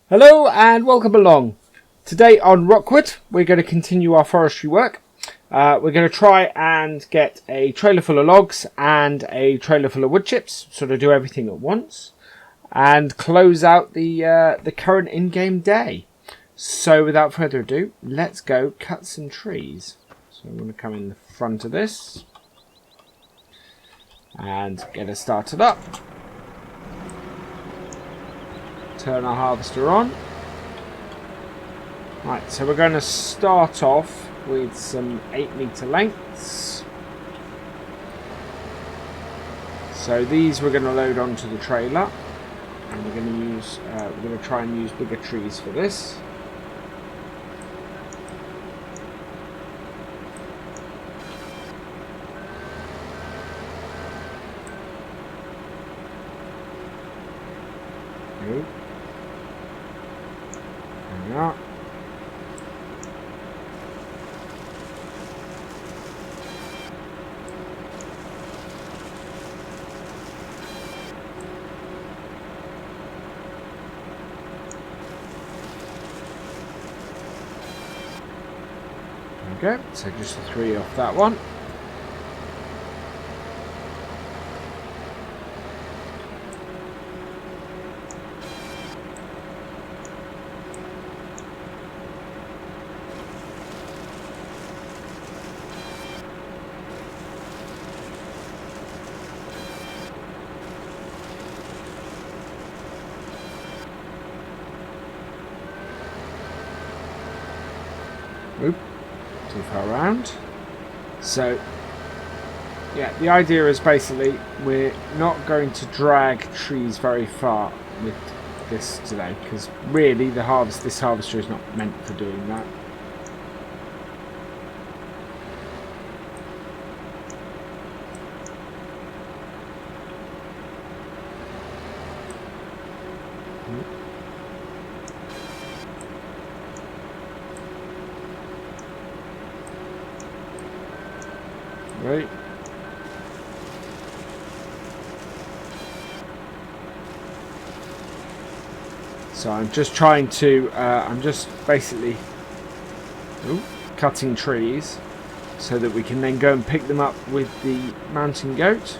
Hello and welcome along. Today on Rockwood we're going to continue our forestry work. We're going to try and get a trailer full of logs and a trailer full of wood chips, sort of do everything at once, and close out the current in-game day. So without further ado, let's go cut some trees. So I'm going to come in the front of this and get us started up. Turn our harvester on. Right, so we're going to start off with some 8-meter lengths. So these we're going to load onto the trailer, and we're going to try and use bigger trees for this. There we are. Okay, so just the 3 off that one. Oop. Too far around. So yeah, the idea is basically we're not going to drag trees very far with this today, because really this harvester is not meant for doing that. Right. So I'm just trying to, I'm just basically cutting trees so that we can then go and pick them up with the mountain goat.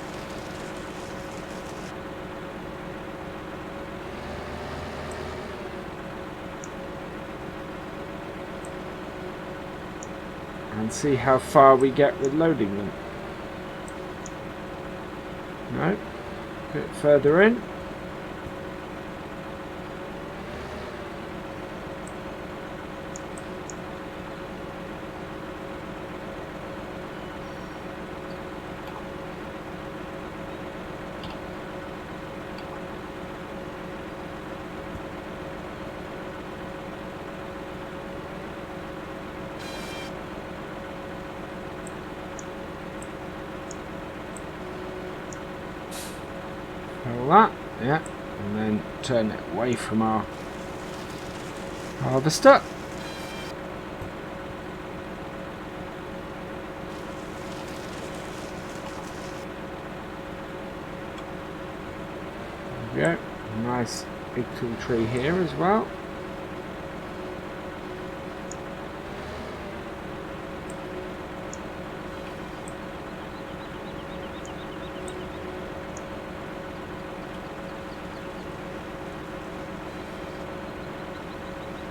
And see how far we get with loading them. No, a bit further in. That, yeah, and then turn it away from our harvester. There we go, nice big tall tree here as well.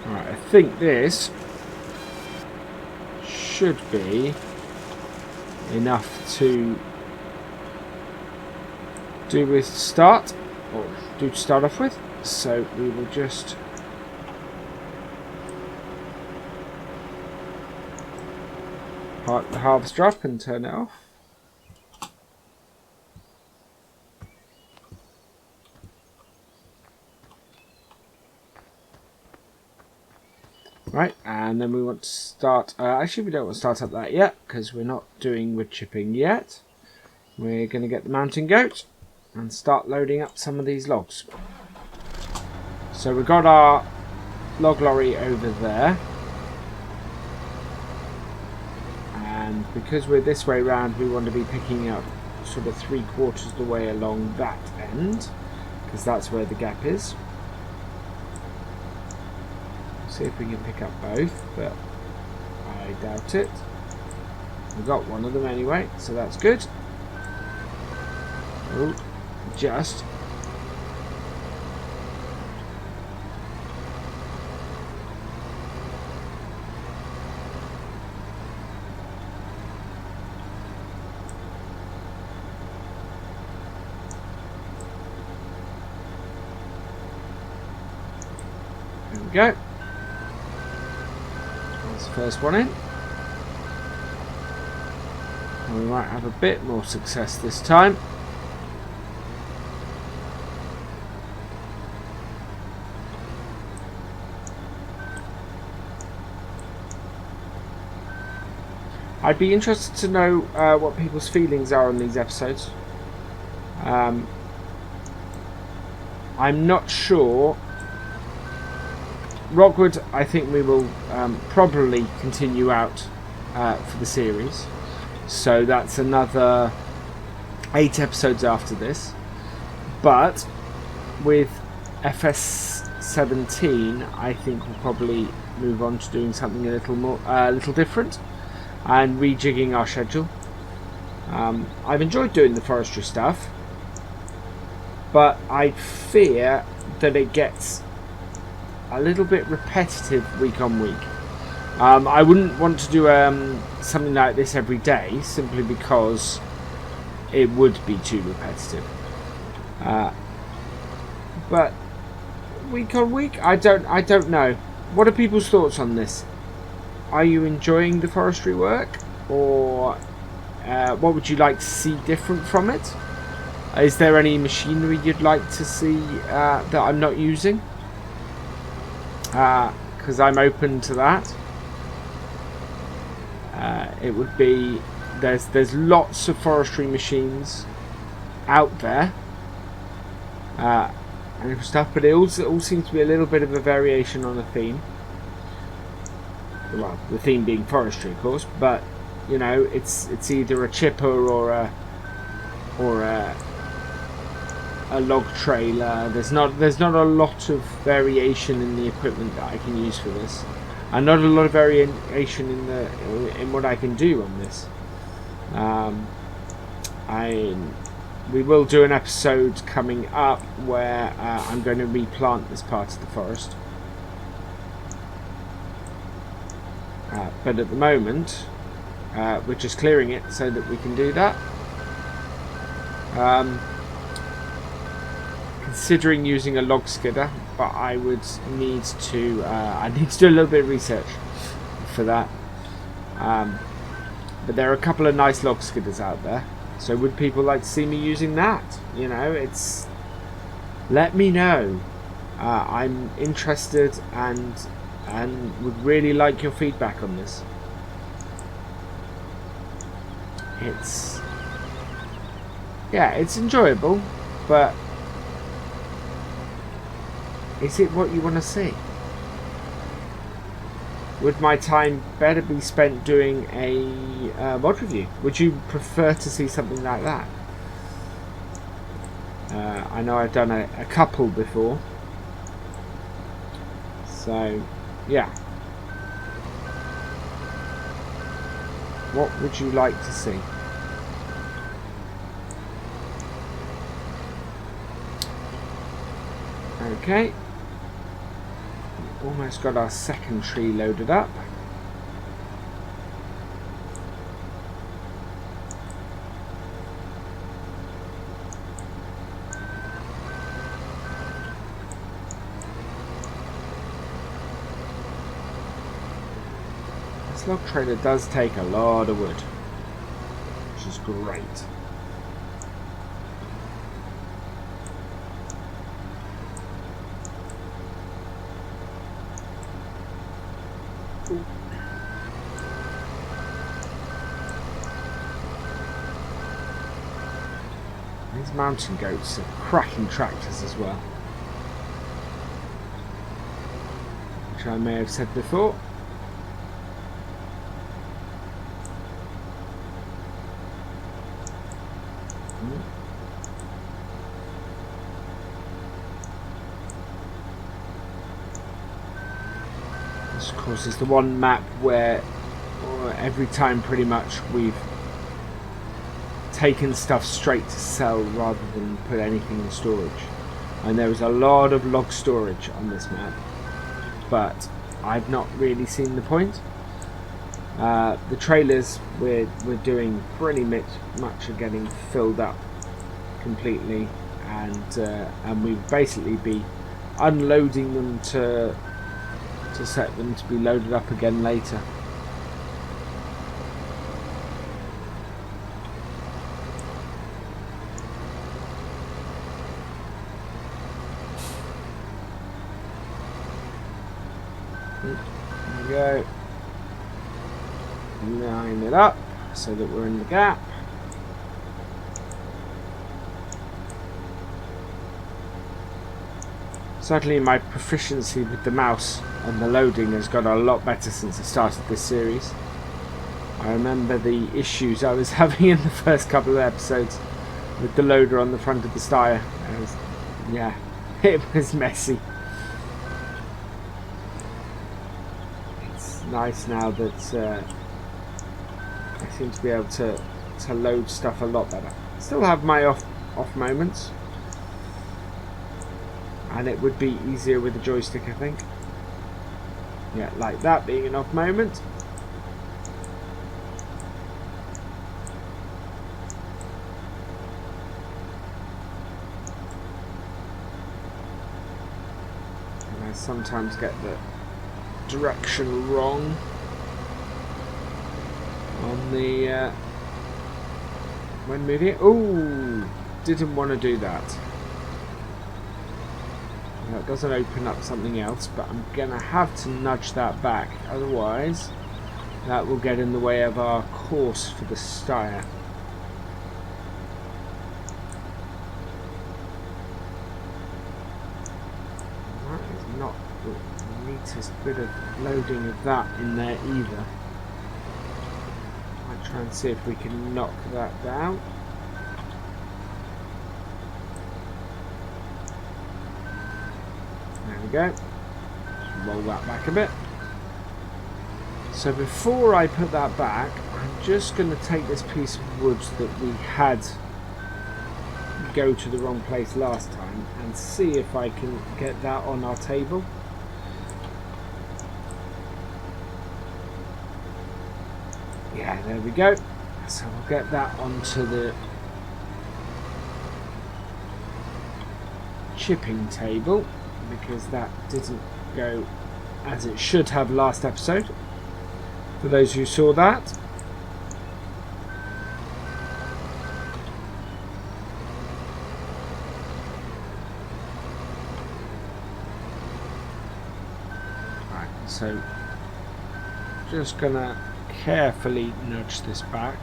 I think this should be enough to do to start off with. So we will just park the harvester up and turn it off. Right, and then we want to start, actually we don't want to start up that yet, because we're not doing wood chipping yet. We're going to get the mountain goat and start loading up some of these logs. So we've got our log lorry over there. And because we're this way round, we want to be picking up sort of 3/4 of the way along that end, because that's where the gap is. See if we can pick up both, but I doubt it. We got one of them anyway, so that's good. Oh, just. There we go. That's the first one in. And we might have a bit more success this time. I'd be interested to know what people's feelings are on these episodes. I'm not sure. Rockwood, I think we will probably continue out for the series. So that's another 8 episodes after this. But with FS17, I think we'll probably move on to doing something a little different and rejigging our schedule. I've enjoyed doing the forestry stuff, but I fear that it gets a little bit repetitive week on week. I wouldn't want to do something like this every day, simply because it would be too repetitive. But week on week, I don't know. What are people's thoughts on this? Are you enjoying the forestry work, or what would you like to see different from it? Is there any machinery you'd like to see that I'm not using? Because I'm open to that. It would be there's lots of forestry machines out there and stuff, but it all seems to be a little bit of a variation on a theme. Well, the theme being forestry, of course, but you know, it's either a chipper or a log trailer. There's not a lot of variation in the equipment that I can use for this, and not a lot of variation in what I can do on this. We will do an episode coming up where I'm going to replant this part of the forest. But at the moment, we're just clearing it so that we can do that. Considering using a log skidder, but I would need to do a little bit of research for that. But there are a couple of nice log skidders out there, so would people like to see me using that? You know, let me know. I'm interested and would really like your feedback on this. It's enjoyable, but is it what you want to see? Would my time better be spent doing a mod review? Would you prefer to see something like that? I know I've done a couple before, so yeah. What would you like to see? Okay. Almost got our second tree loaded up. This log trailer does take a lot of wood, which is great. These mountain goats are cracking tractors as well, which I may have said before. This, of course, is the one map where every time pretty much we've taken stuff straight to sell rather than put anything in storage. And there is a lot of log storage on this map, but I've not really seen the point. The trailers we're doing pretty much are getting filled up completely, and we basically be unloading them to set them to be loaded up again later. There we go. Line it up so that we're in the gap. Certainly my proficiency with the mouse and the loading has got a lot better since I started this series. I remember the issues I was having in the first couple of episodes with the loader on the front of the Steyr. Yeah, it was messy. It's nice now that I seem to be able to load stuff a lot better. Still have my off moments, and it would be easier with a joystick, I think. Yeah, like that being an off moment. And I sometimes get the direction wrong on the when moving it. Ooh, didn't want to do that. That doesn't open up something else, but I'm gonna have to nudge that back, otherwise that will get in the way of our course for the Steyr. That is not the neatest bit of loading of that in there either. Might try and see if we can knock that down. There we go. Just roll that back a bit. So before I put that back, I'm just going to take this piece of wood that we had go to the wrong place last time and see if I can get that on our table. Yeah, there we go. So we'll get that onto the chipping table, because that didn't go as it should have last episode. For those who saw that. Right, so just gonna carefully nudge this back.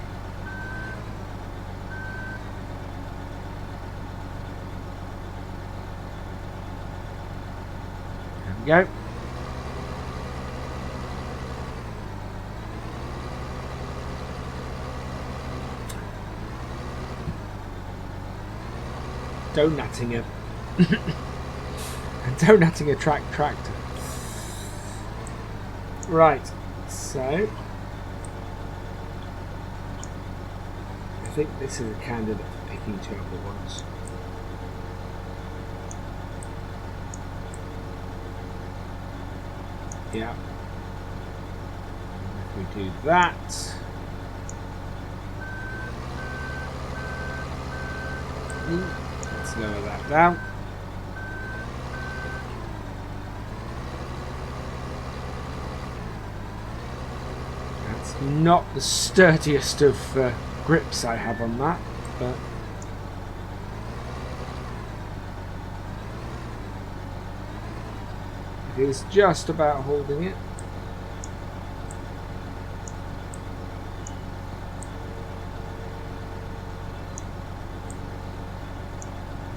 Go. Donutting a donutting a tractor. Right, so I think this is a candidate for picking two other ones. Yeah. If we do that, let's lower that down. That's not the sturdiest of grips I have on that, but it is just about holding it.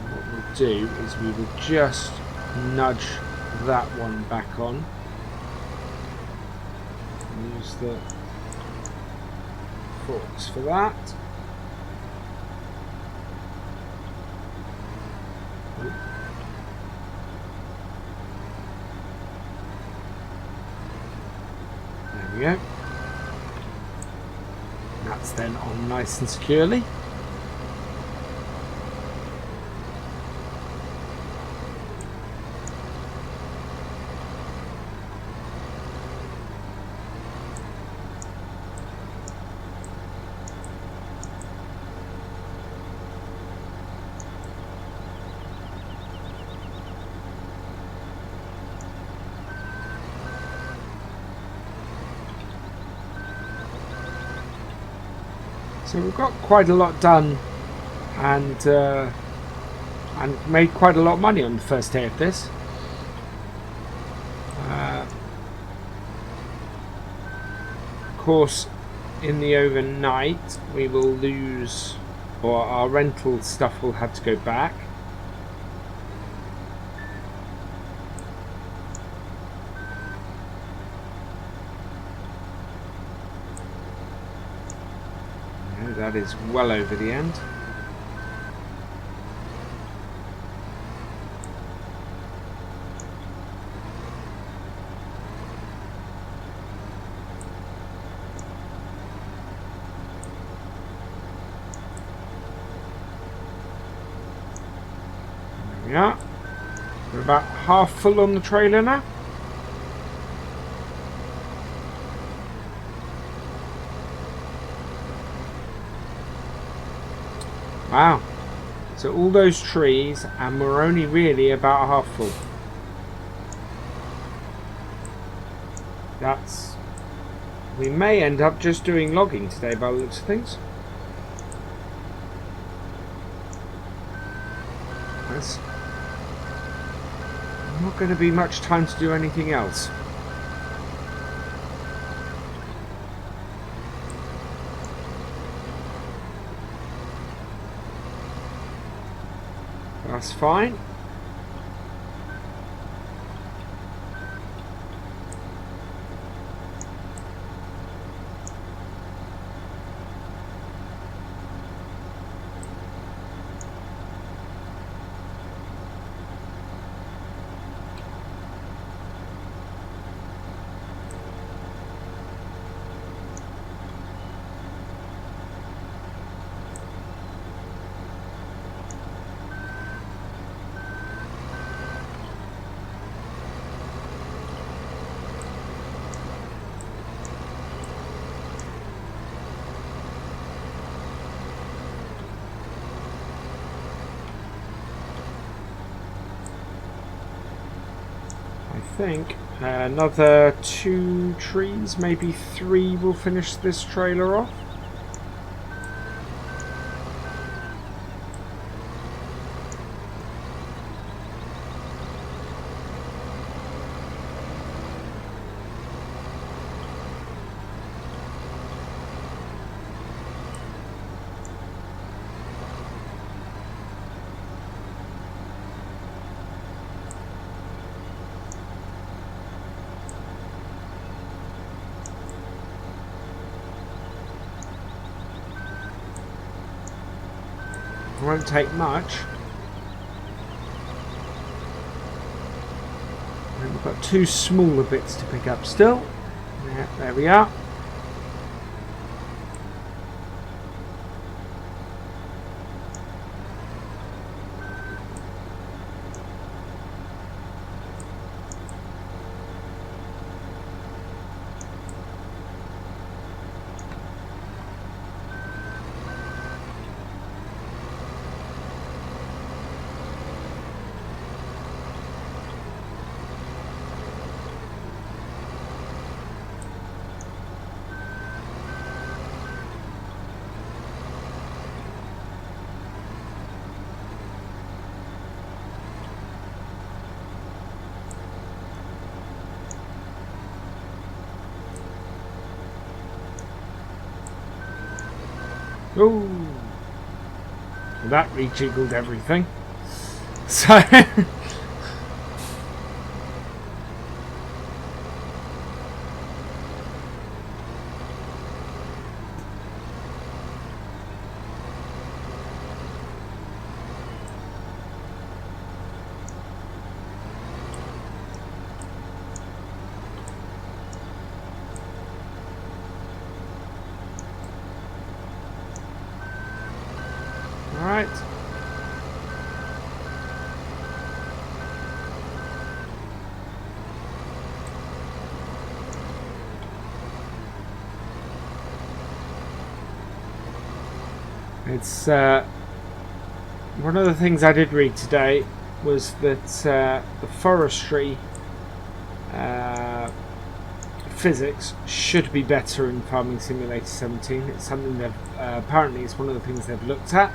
And what we'll do is we will just nudge that one back on. Use the forks for that. we go. That's then on nice and securely. So we've got quite a lot done, and made quite a lot of money on the first day of this. Of course, in the overnight we will lose, or our rental stuff will have to go back. That is well over the end. There we are. We're about half full on the trailer now. Wow, so all those trees and we're only really about half full. We may end up just doing logging today by the looks of things. There's not going to be much time to do anything else. That's fine. I think another 2 trees, maybe 3 will finish this trailer off. Won't take much. And we've got 2 smaller bits to pick up still. Yeah, there we are. Ooh, that rejiggled everything. So Right. It's one of the things I did read today was that the forestry physics should be better in Farming Simulator 17. It's something that apparently it's one of the things they've looked at.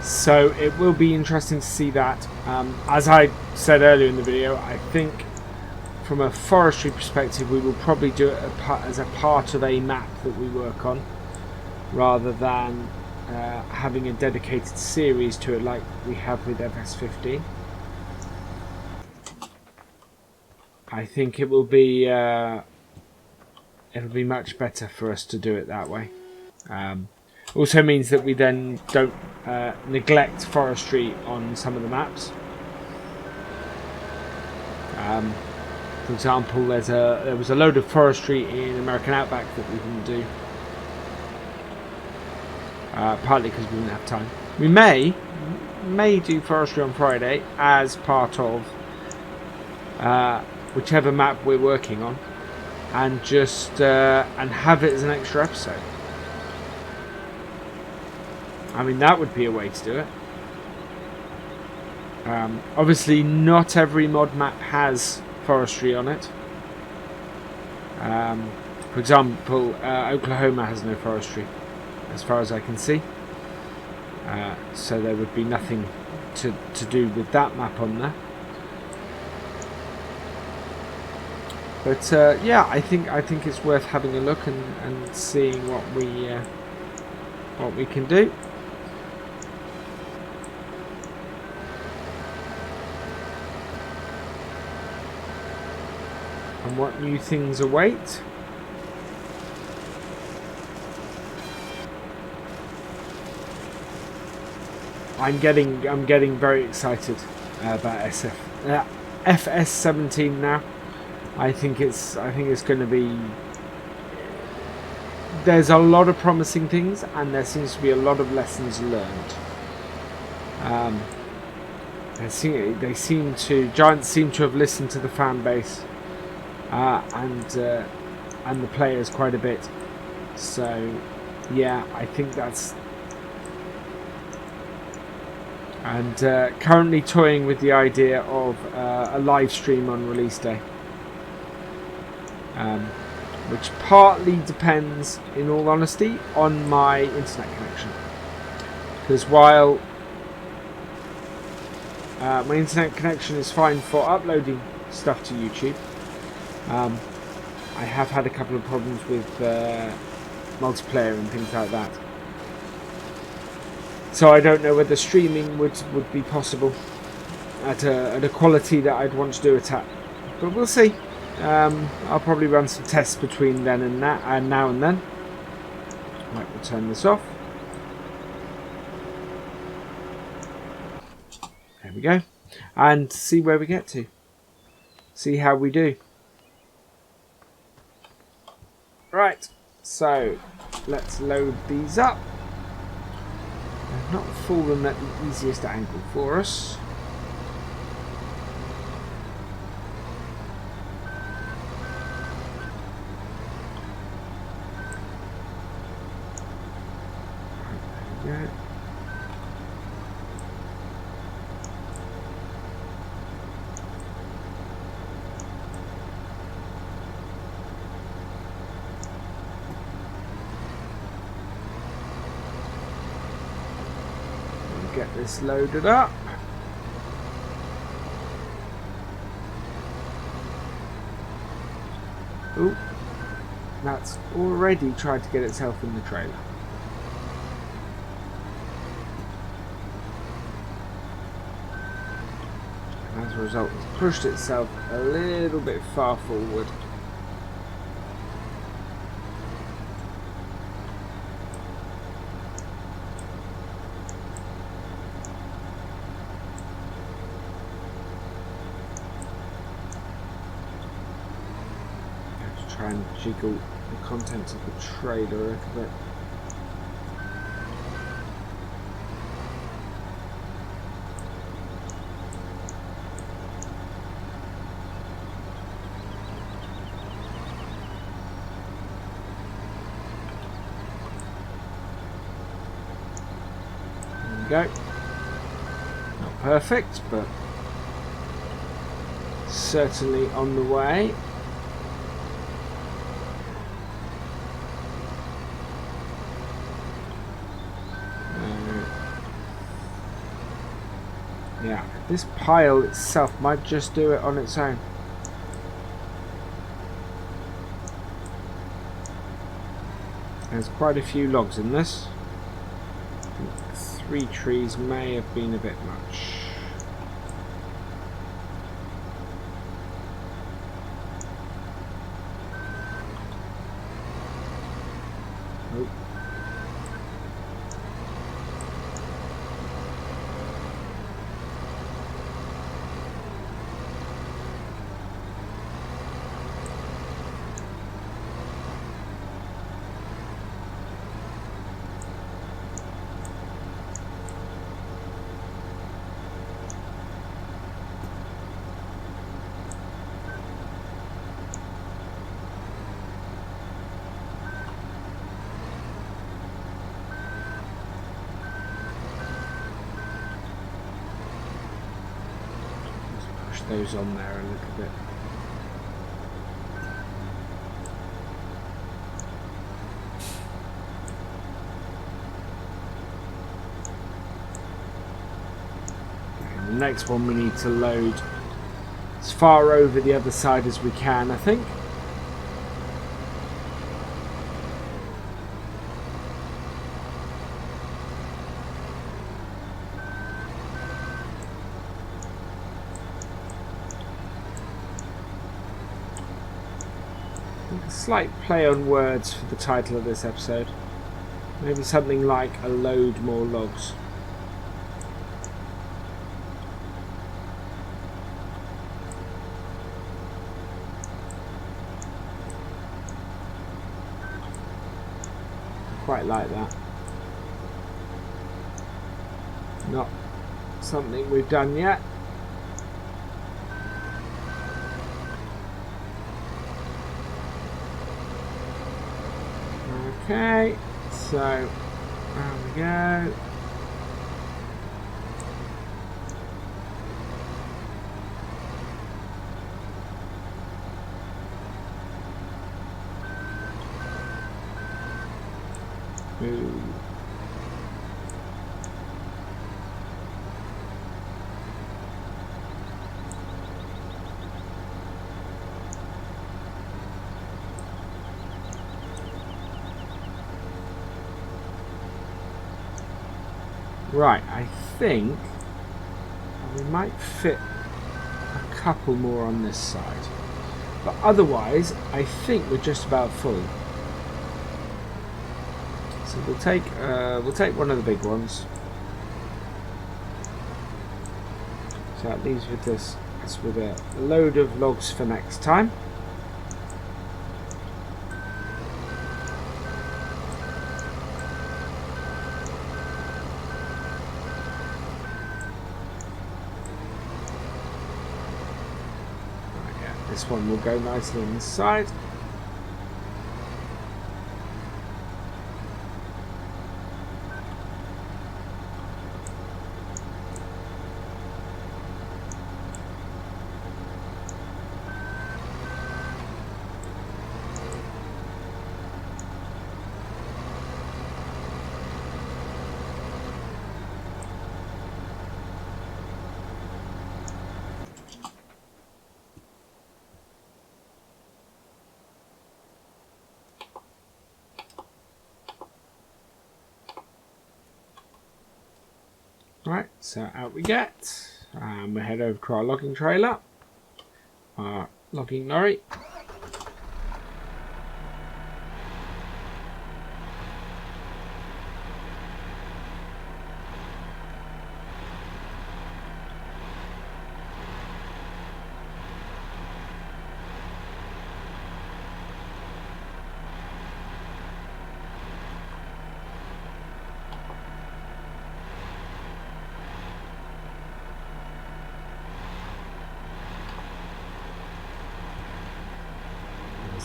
So it will be interesting to see that. As I said earlier in the video, I think from a forestry perspective we will probably do it as a part of a map that we work on, rather than having a dedicated series to it like we have with Ep16. I think it will be it'll be much better for us to do it that way. Also means that we then don't neglect forestry on some of the maps. For example, there was a load of forestry in American Outback that we didn't do. Partly because we didn't have time. We may do forestry on Friday as part of whichever map we're working on, and just and have it as an extra episode. I mean, that would be a way to do it. Obviously, not every mod map has forestry on it. For example, Oklahoma has no forestry, as far as I can see. So there would be nothing to do with that map on there. But yeah, I think it's worth having a look and seeing what we can do. And what new things await. I'm getting very excited about FS17 now. I think it's going to be. There's a lot of promising things, and there seems to be a lot of lessons learned. Giants seem to have listened to the fan base and the players quite a bit. So yeah, I think that's. And currently toying with the idea of a live stream on release day. Which partly depends, in all honesty, on my internet connection. Because while my internet connection is fine for uploading stuff to YouTube, I have had a couple of problems with multiplayer and things like that. So I don't know whether streaming would be possible at a quality that I'd want to do it at. But we'll see. I'll probably run some tests between then and now and then. Right, we'll turn this off. There we go. And see where we get to. See how we do. Right, so let's load these up. They've not fallen at the easiest angle for us. There we go. Get this loaded up. Ooh, that's already tried to get itself in the trailer. And as a result, it's pushed itself a little bit far forward. Try and jiggle the contents of the trailer a little bit. we go. Not perfect, but certainly on the way. Yeah, this pile itself might just do it on its own. There's quite a few logs in this. I think 3 trees may have been a bit much. Oh. Those on there a little bit. Okay, the next one we need to load as far over the other side as we can, I think. Slight play on words for the title of this episode. Maybe something like a load more logs. Quite like that. Not something we've done yet. Okay, so there we go. Ooh. Right, I think we might fit a couple more on this side, but otherwise I think we're just about full. So we'll take one of the big ones. So that leaves with us with a load of logs for next time. This one will go nicely on this side. Right, so out we get. We head over to our logging trailer, our logging lorry.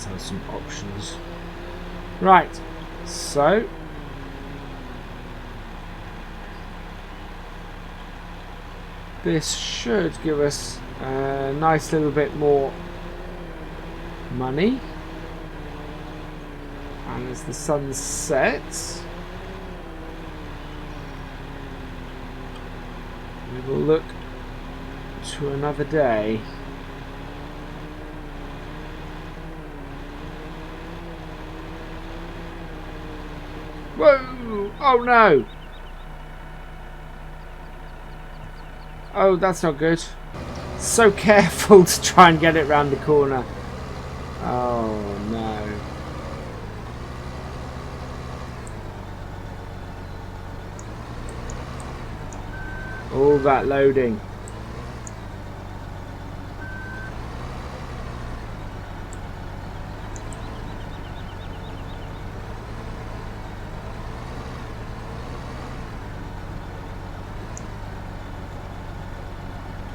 Have some options. Right, so this should give us a nice little bit more money. And as the sun sets, we will look to another day. Whoa! Oh no! Oh, that's not good. So careful to try and get it round the corner. Oh no. All that loading.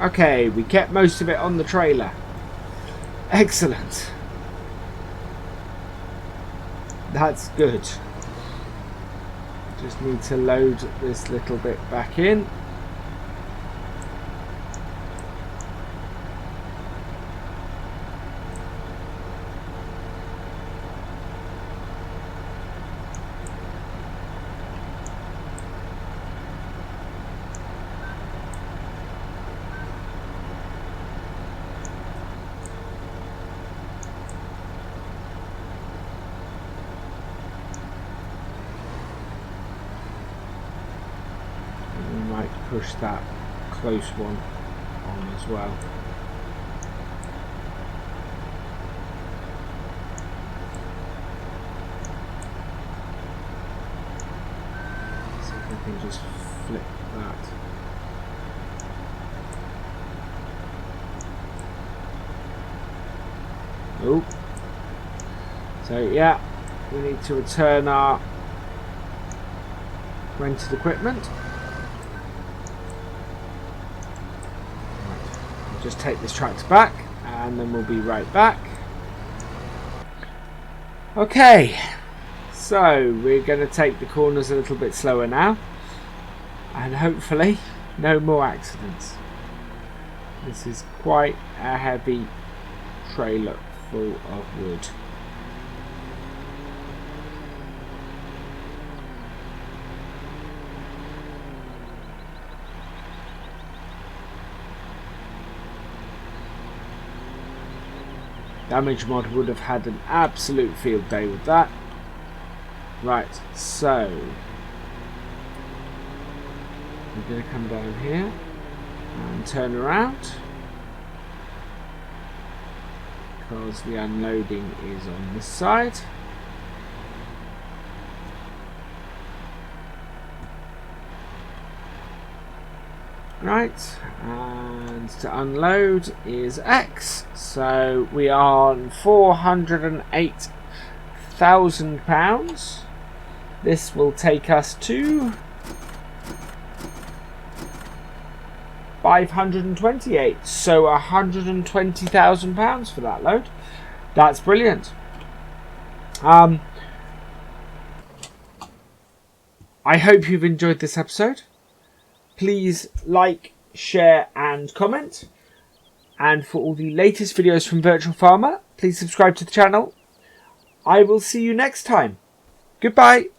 Okay, we kept most of it on the trailer. Excellent. That's good. Just need to load this little bit back in. Push that close one on as well. See if I can just flip that. Oh. So yeah, we need to return our rented equipment. Just take this tractor back and then we'll be right back. Okay, so we're going to take the corners a little bit slower now and hopefully no more accidents. This is quite a heavy trailer full of wood. Damage Mod would have had an absolute field day with that. Right, so we're going to come down here and turn around because the unloading is on this side. Right, and to unload is X, so we are on £408,000. This will take us to 528, so £120,000 for that load. That's brilliant. I hope you've enjoyed this episode. Please like, share and comment. And for all the latest videos from Virtual Farmer, please subscribe to the channel. I will see you next time. Goodbye.